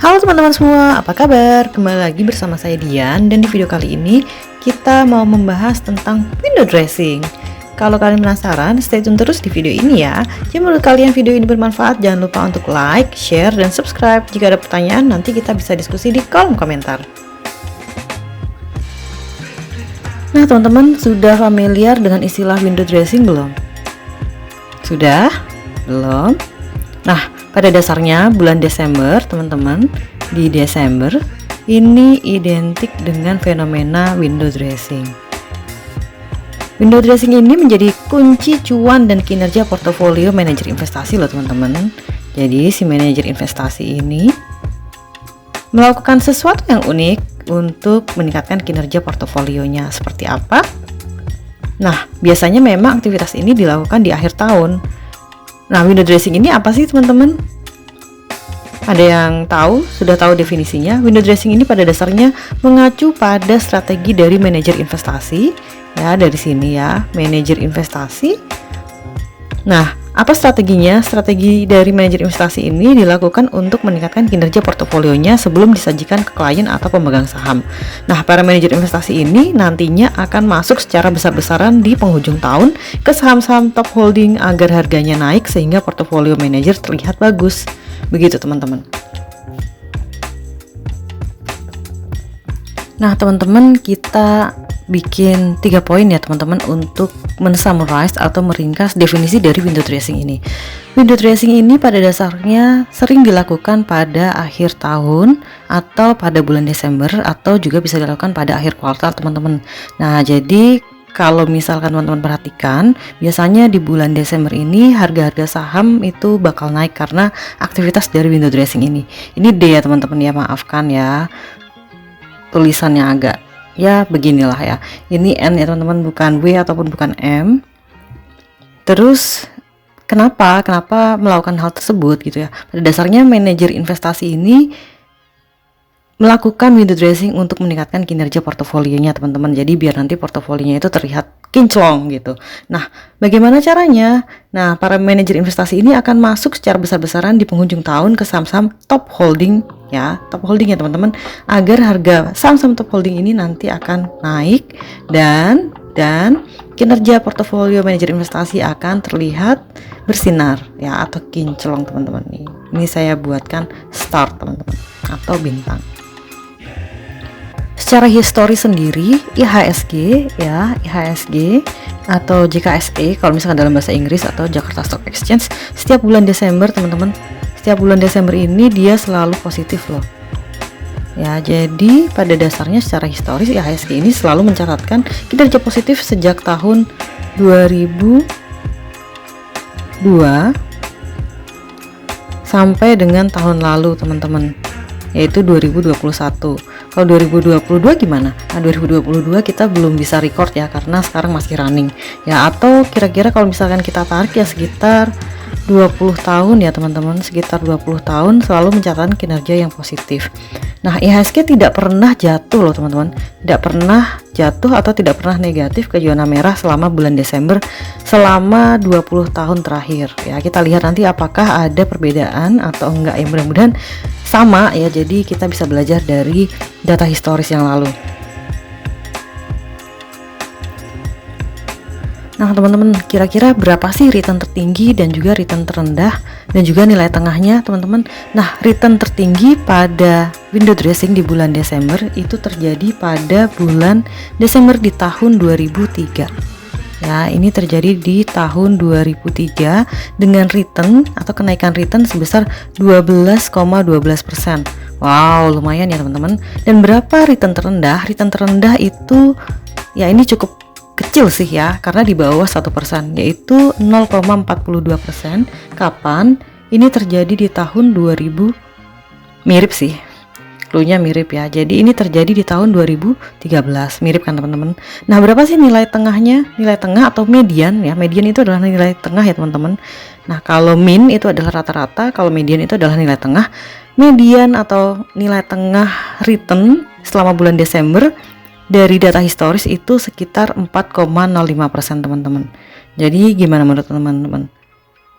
Halo teman-teman semua, apa kabar? Kembali lagi bersama saya Dian, dan di video kali ini kita mau membahas tentang window dressing. Kalau kalian penasaran, stay tune terus di video ini ya. Jika menurut kalian video ini bermanfaat, jangan lupa untuk like, share, dan subscribe. Jika ada pertanyaan, nanti kita bisa diskusi di kolom komentar. Nah teman-teman, sudah familiar dengan istilah window dressing belum? Sudah? Belum? Nah, pada dasarnya bulan Desember, teman-teman, di Desember ini identik dengan fenomena window dressing. Window dressing ini menjadi kunci cuan dan kinerja portofolio manajer investasi loh teman-teman. Jadi si manajer investasi ini melakukan sesuatu yang unik untuk meningkatkan kinerja portofolionya. Seperti apa? Nah, biasanya memang aktivitas ini dilakukan di akhir tahun. Nah, window dressing ini apa sih teman-teman? Ada yang tahu? Sudah tahu definisinya? Window dressing ini pada dasarnya mengacu pada strategi dari manajer investasi. Ya, dari sini ya, manajer investasi. Nah, apa strateginya? Strategi dari manajer investasi ini dilakukan untuk meningkatkan kinerja portofolionya sebelum disajikan ke klien atau pemegang saham. Nah, para manajer investasi ini nantinya akan masuk secara besar-besaran di penghujung tahun ke saham-saham top holding agar harganya naik sehingga portofolio manajer terlihat bagus. Begitu teman-teman. Nah teman-teman, kita bikin 3 poin ya teman-teman untuk men-summarize atau meringkas definisi dari window dressing ini. Window dressing ini pada dasarnya sering dilakukan pada akhir tahun atau pada bulan Desember, atau juga bisa dilakukan pada akhir kuartal teman-teman. Nah jadi kalau misalkan teman-teman perhatikan, biasanya di bulan Desember ini harga-harga saham itu bakal naik karena aktivitas dari window dressing ini. Ini D ya teman-teman ya, maafkan ya tulisannya agak ya beginilah ya. Ini N ya teman-teman, bukan W ataupun bukan M. Terus kenapa melakukan hal tersebut gitu ya? Pada dasarnya manajer investasi ini melakukan window dressing untuk meningkatkan kinerja portofolionya teman-teman. Jadi biar nanti portofolionya itu terlihat kinclong gitu. Nah, bagaimana caranya? Nah, para manajer investasi ini akan masuk secara besar-besaran di penghujung tahun ke saham-saham top holding ya, top holding ya teman-teman, agar harga saham-saham top holding ini nanti akan naik dan kinerja portofolio manajer investasi akan terlihat bersinar ya, atau kinclong teman-teman nih. Ini saya buatkan star teman-teman atau bintang. Secara historis sendiri, IHSG ya, IHSG atau JKSE kalau misalkan dalam bahasa Inggris, atau Jakarta Stock Exchange, setiap bulan Desember teman-teman, setiap bulan Desember ini dia selalu positif loh. Ya, jadi pada dasarnya secara historis IHSG ini selalu mencatatkan kinerja positif sejak tahun 2002 sampai dengan tahun lalu teman-teman, yaitu 2021. Kalau 2022 gimana? Nah 2022 kita belum bisa record ya, karena sekarang masih running ya, atau kira-kira kalau misalkan kita tarik ya sekitar 20 tahun ya teman-teman, sekitar 20 tahun selalu mencatatkan kinerja yang positif. Nah IHSG tidak pernah jatuh loh teman-teman, tidak pernah jatuh atau tidak pernah negatif ke zona merah selama bulan Desember selama 20 tahun terakhir ya. Kita lihat nanti apakah ada perbedaan atau enggak ya, mudah-mudahan sama ya, jadi kita bisa belajar dari data historis yang lalu. Nah teman-teman, kira-kira berapa sih return tertinggi dan juga return terendah dan juga nilai tengahnya teman-teman? Nah return tertinggi pada window dressing di bulan Desember itu terjadi pada bulan Desember di tahun 2003 ya. Ini terjadi di tahun 2003 dengan return atau kenaikan return sebesar 12,12%. Wow, lumayan ya teman-teman. Dan berapa return terendah? Return terendah itu ya ini cukup kecil sih ya, karena di bawah 1%, yaitu 0,42%. Kapan? Ini terjadi di tahun 2000. Mirip sih, cluenya mirip ya. Jadi ini terjadi di tahun 2013. Mirip kan teman-teman? Nah berapa sih nilai tengahnya? Nilai tengah atau median ya, median itu adalah nilai tengah ya teman-teman. Nah kalau min itu adalah rata-rata, kalau median itu adalah nilai tengah. Median atau nilai tengah return selama bulan Desember dari data historis itu sekitar 4,05% teman-teman. Jadi gimana menurut teman-teman?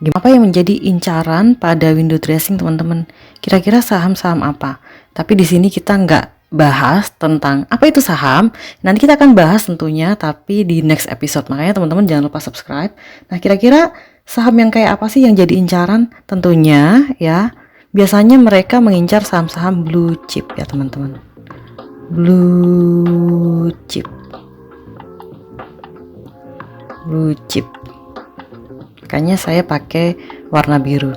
Apa yang menjadi incaran pada window dressing teman-teman? kira-kira saham-saham apa. Tapi di sini kita nggak bahas tentang apa itu saham. Nanti kita akan bahas tentunya, tapi di next episode. Makanya teman-teman jangan lupa subscribe. Nah, kira-kira saham yang kayak apa sih yang jadi incaran? Tentunya ya, biasanya mereka mengincar saham-saham blue chip ya teman-teman. Blue chip. Makanya saya pakai warna biru.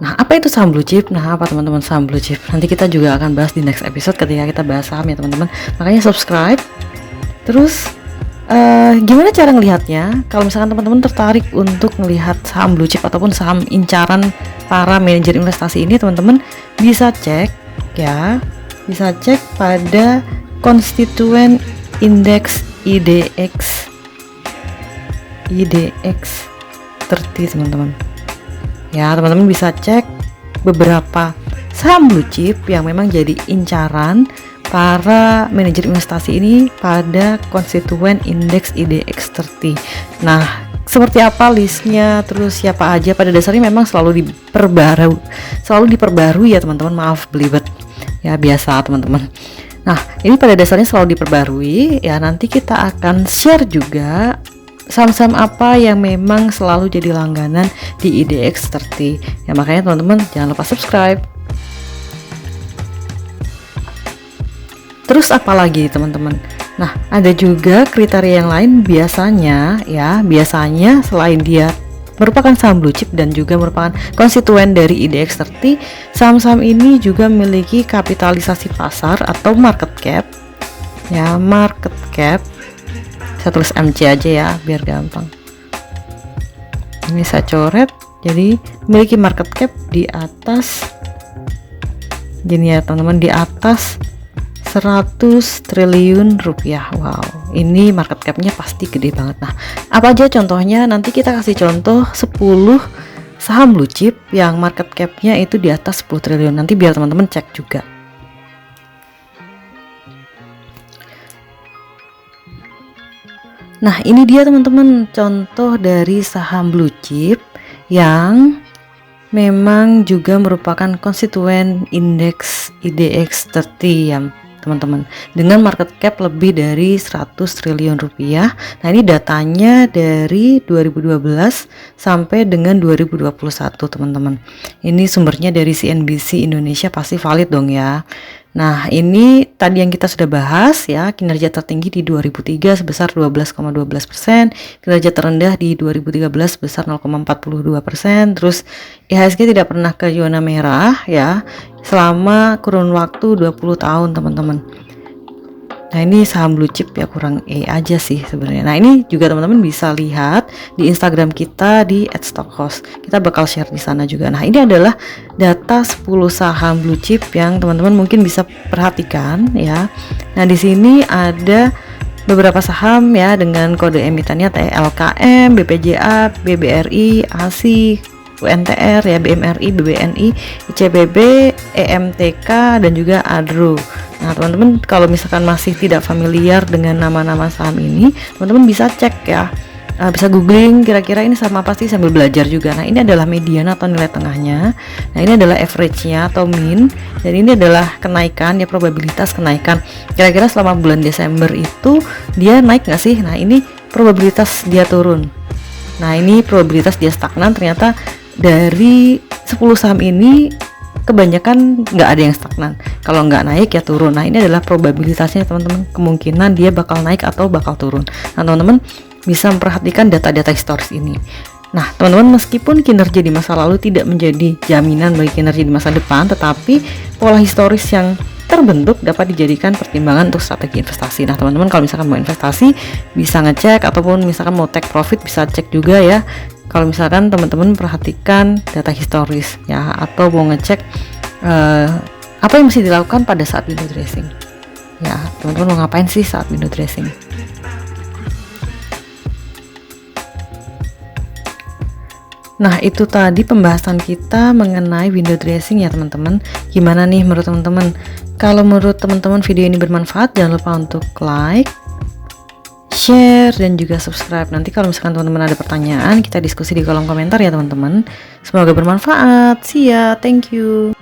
Nah, apa itu saham blue chip? Nah, apa teman-teman saham blue chip? Nanti kita juga akan bahas di next episode ketika kita bahas saham ya teman-teman. Makanya subscribe. Terus gimana cara ngelihatnya? Kalau misalkan teman-teman tertarik untuk melihat saham blue chip ataupun saham incaran para manajer investasi ini, teman-teman bisa cek ya. Bisa cek pada konstituen indeks IDX 30 teman-teman. Ya, teman-teman bisa cek beberapa saham blue chip yang memang jadi incaran para manajer investasi ini pada konstituen indeks IDX 30. Nah, seperti apa listnya, terus siapa aja, pada dasarnya memang selalu diperbarui ya teman-teman. Maaf belibet ya, biasa teman-teman. Nah, ini pada dasarnya selalu diperbarui ya. Nanti kita akan share juga saham-saham apa yang memang selalu jadi langganan di IDX 30 ya. Makanya teman-teman jangan lupa subscribe. Terus apa lagi teman-teman? Nah, ada juga kriteria yang lain biasanya selain dia merupakan saham blue chip dan juga merupakan konstituen dari IDX 30, saham-saham ini juga memiliki kapitalisasi pasar atau market cap ya. Market cap, saya tulis MC aja ya biar gampang. Ini saya coret, jadi memiliki market cap di atas gini ya teman-teman, di atas 100 triliun rupiah. Wow, ini market capnya pasti gede banget. Nah, apa aja contohnya? Nanti kita kasih contoh 10 saham blue chip yang market capnya itu di atas 10 triliun. Nanti biar teman-teman cek juga. Nah, ini dia teman-teman contoh dari saham blue chip yang memang juga merupakan konstituen indeks IDX 30 ya teman-teman, dengan market cap lebih dari 100 triliun rupiah. Nah, ini datanya dari 2012 sampai dengan 2021 teman-teman. Ini sumbernya dari CNBC Indonesia, pasti valid dong ya. Nah, ini tadi yang kita sudah bahas ya, kinerja tertinggi di 2003 sebesar 12,12%, kinerja terendah di 2013 sebesar 0,42%, terus IHSG tidak pernah ke zona merah ya selama kurun waktu 20 tahun teman-teman. Nah, ini saham blue chip ya, kurang aja sih sebenarnya. Nah, ini juga teman-teman bisa lihat di Instagram kita di @stockhouse. Kita bakal share di sana juga. Nah, ini adalah data 10 saham blue chip yang teman-teman mungkin bisa perhatikan ya. Nah, di sini ada beberapa saham ya dengan kode emitennya TLKM, BPJA, BBRI, ASI, UNTR ya, BMRI, BBNI, ICBB, EMTK dan juga ADRO. Nah, teman-teman kalau misalkan masih tidak familiar dengan nama-nama saham ini, teman-teman bisa cek ya, bisa googling kira-kira ini saham apa sih sambil belajar juga. Nah, ini adalah median atau nilai tengahnya. Nah, ini adalah average-nya atau mean, dan ini adalah kenaikan ya, probabilitas kenaikan. Kira-kira selama bulan Desember itu dia naik nggak sih? Nah, ini probabilitas dia turun. Nah, ini probabilitas dia stagnan. Ternyata dari 10 saham ini kebanyakan nggak ada yang stagnan. Kalau nggak naik ya turun. Nah, ini adalah probabilitasnya teman-teman, kemungkinan dia bakal naik atau bakal turun. Nah, teman-teman bisa memperhatikan data-data historis ini. Nah, teman-teman, meskipun kinerja di masa lalu tidak menjadi jaminan bagi kinerja di masa depan, tetapi pola historis yang terbentuk dapat dijadikan pertimbangan untuk strategi investasi. Nah, teman-teman kalau misalkan mau investasi bisa ngecek, ataupun misalkan mau take profit bisa cek juga ya. Kalau misalkan teman-teman perhatikan data historis ya, atau mau ngecek apa yang mesti dilakukan pada saat window dressing ya, teman-teman mau ngapain sih saat window dressing. Nah, itu tadi pembahasan kita mengenai window dressing ya teman-teman. Gimana nih menurut teman-teman? Kalau menurut teman-teman video ini bermanfaat, jangan lupa untuk like, share, dan juga subscribe. Nanti kalau misalkan teman-teman ada pertanyaan, kita diskusi di kolom komentar ya teman-teman. Semoga bermanfaat. See ya, thank you.